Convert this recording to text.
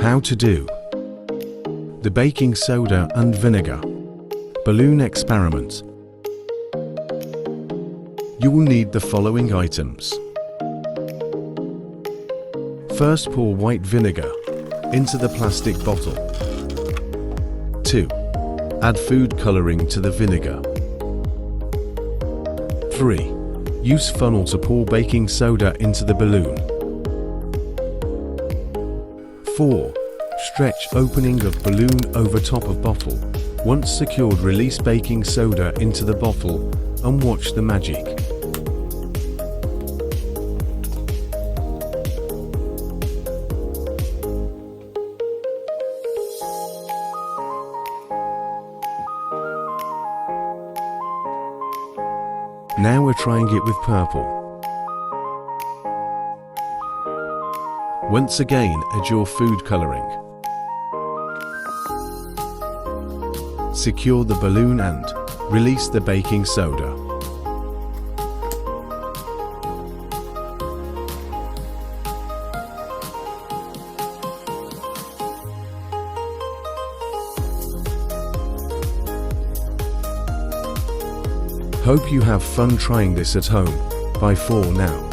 How to do the baking soda and vinegar balloon experiment. You will need the following items. First, pour white vinegar into the plastic bottle. 2. Add food coloring to the vinegar. 3. Use funnel to pour baking soda into the balloon. 4. Stretch opening of balloon over top of bottle. Once secured, release baking soda into the bottle and watch the magic. Now we're trying it with purple. Once again, add your food coloring. Secure the balloon and release the baking soda. Hope you have fun trying this at home. Bye for now.